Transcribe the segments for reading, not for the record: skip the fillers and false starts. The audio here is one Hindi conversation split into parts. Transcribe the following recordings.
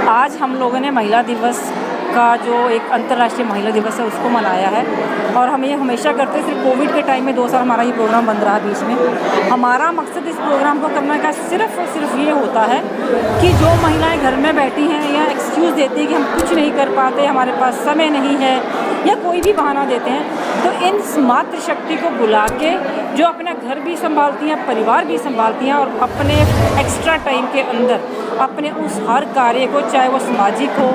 आज हम लोगों ने महिला दिवस का जो एक अंतर्राष्ट्रीय महिला दिवस है उसको मनाया है और हम ये हमेशा करते हैं। सिर्फ कोविड के टाइम में 2 साल हमारा ये प्रोग्राम बंद रहा बीच में। हमारा मकसद इस प्रोग्राम को करने का सिर्फ और सिर्फ ये होता है कि जो महिलाएं घर में बैठी हैं या एक्सक्यूज़ देती हैं कि हम कुछ नहीं कर पाते, हमारे पास समय नहीं है या कोई भी बहाना देते हैं, तो इन मातृशक्ति को बुला के जो अपना घर भी संभालती हैं, परिवार भी संभालती हैं और अपने एक्स्ट्रा टाइम के अंदर अपने उस हर कार्य को, चाहे वो सामाजिक हो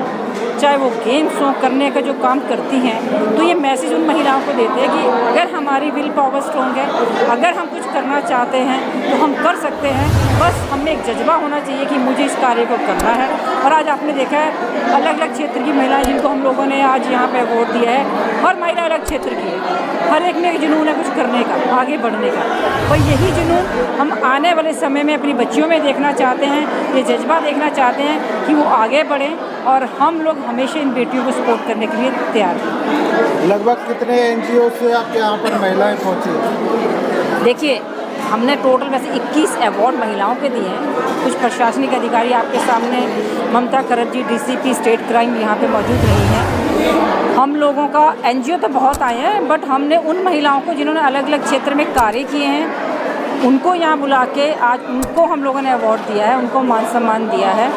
चाहे वो गेम्स हो, करने का जो काम करती हैं, तो ये मैसेज उन महिलाओं को देते हैं कि अगर हमारी विल पावर स्ट्रॉन्ग है, अगर हम कुछ करना चाहते हैं तो हम कर सकते हैं। बस हमें एक जज्बा होना चाहिए कि मुझे इस कार्य को करना है। और आज आपने देखा है अलग अलग क्षेत्र की महिलाएं जिनको हम लोगों ने आज यहाँ पे अवार्ड दिया है, हर महिला अलग क्षेत्र की है, हर एक में एक जुनून है कुछ करने का, आगे बढ़ने का। और यही जुनून हम आने वाले समय में अपनी बच्चियों में देखना चाहते हैं, ये जज्बा देखना चाहते हैं कि वो आगे बढ़ें और हम लोग हमेशा इन बेटियों को सपोर्ट करने के लिए तैयार हैं। लगभग कितने NGO से आपके यहाँ पर महिलाएं पहुँची? देखिए, हमने टोटल वैसे 21 अवार्ड महिलाओं के दिए हैं। कुछ प्रशासनिक अधिकारी आपके सामने, ममता करत जी DCP स्टेट क्राइम यहाँ पे मौजूद नहीं है। हम लोगों का NGO तो बहुत आए हैं, बट हमने उन महिलाओं को जिन्होंने अलग अलग क्षेत्र में कार्य किए हैं उनको यहाँ बुला के आज उनको हम लोगों ने अवार्ड दिया है, उनको मान सम्मान दिया है।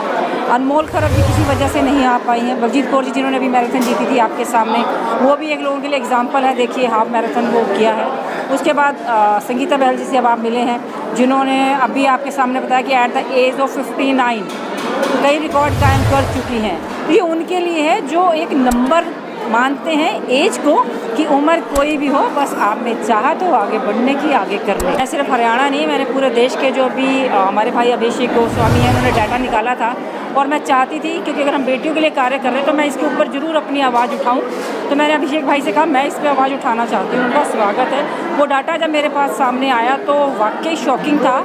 अनमोल खरब भी किसी वजह से नहीं आ पाई हैं। बलजीत कौर जी जिन्होंने अभी मैराथन जीती थी आपके सामने, वो भी एक लोगों के लिए एग्जाम्पल है। देखिए हाफ मैराथन वो किया है। उसके बाद संगीता बहल जी से अब आप मिले हैं, जिन्होंने अभी आपके सामने बताया कि एट द एज ऑफ 59 कई रिकॉर्ड कायम कर चुकी हैं। तो ये उनके लिए है जो एक नंबर मानते हैं एज को कि उम्र कोई भी हो, बस आप में चाहा तो आगे बढ़ने की, आगे करने। मैं सिर्फ हरियाणा नहीं, मैंने पूरे देश के जो भी हमारे भाई अभिषेक गोस्वामी हैं उन्होंने डाटा निकाला था और मैं चाहती थी क्योंकि अगर हम बेटियों के लिए कार्य कर रहे हैं तो मैं इसके ऊपर ज़रूर अपनी आवाज़ उठाऊं। तो मैंने अभिषेक भाई से कहा मैं इस पर आवाज़ उठाना चाहती हूँ, उनका स्वागत है। वो डाटा जब मेरे पास सामने आया तो वाकई शॉकिंग था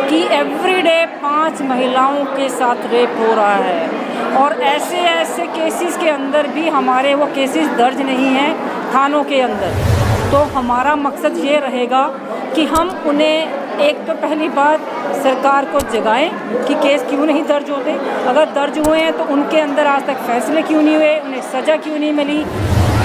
कि एवरीडे 5 महिलाओं के साथ रेप हो रहा है और ऐसे ऐसे केसेस के अंदर भी हमारे वो केसेस दर्ज नहीं हैं थानों के अंदर। तो हमारा मकसद ये रहेगा कि हम उन्हें एक तो पहली बात सरकार को जगाएं कि केस क्यों नहीं दर्ज होते, अगर दर्ज हुए हैं तो उनके अंदर आज तक फैसले क्यों नहीं हुए, उन्हें सज़ा क्यों नहीं मिली।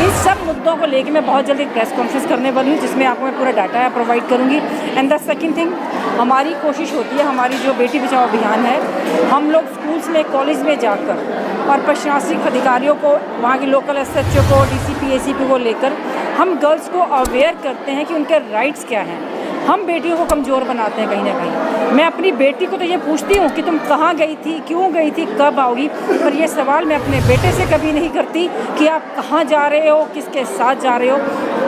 इस सब मुद्दों को लेके मैं बहुत जल्दी प्रेस कॉन्फ्रेंस करने वाली हूँ जिसमें आपको मैं पूरा डाटा प्रोवाइड करूँगी। एंड द सेकंड थिंग, हमारी कोशिश होती है, हमारी जो बेटी बचाओ अभियान है, हम लोग स्कूल्स में, कॉलेज में जाकर और प्रशासनिक अधिकारियों को, वहाँ की लोकल SHO को, DCP ACP को लेकर हम गर्ल्स को अवेयर करते हैं कि उनके राइट्स क्या हैं। हम बेटियों को कमज़ोर बनाते हैं कहीं ना कहीं। मैं अपनी बेटी को तो ये पूछती हूँ कि तुम कहाँ गई थी, क्यों गई थी, कब आओगी, पर ये सवाल मैं अपने बेटे से कभी नहीं करती कि आप कहाँ जा रहे हो, किसके साथ जा रहे हो।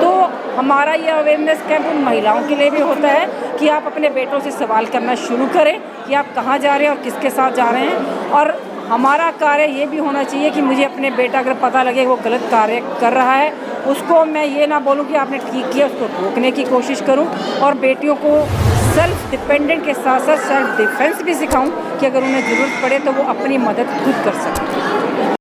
तो हमारा ये अवेयरनेस कैंप उन महिलाओं के लिए भी होता है कि आप अपने बेटों से सवाल करना शुरू करें कि आप कहाँ जा रहे हैं और किसके साथ जा रहे हैं। और हमारा कार्य ये भी होना चाहिए कि मुझे अपने बेटा अगर पता लगे वो गलत कार्य कर रहा है, उसको मैं ये ना बोलूँ कि आपने ठीक किया, उसको रोकने की कोशिश करूँ और बेटियों को सेल्फ डिपेंडेंट के साथ साथ सेल्फ डिफेंस भी सिखाऊं कि अगर उन्हें ज़रूरत पड़े तो वो अपनी मदद खुद कर सकें।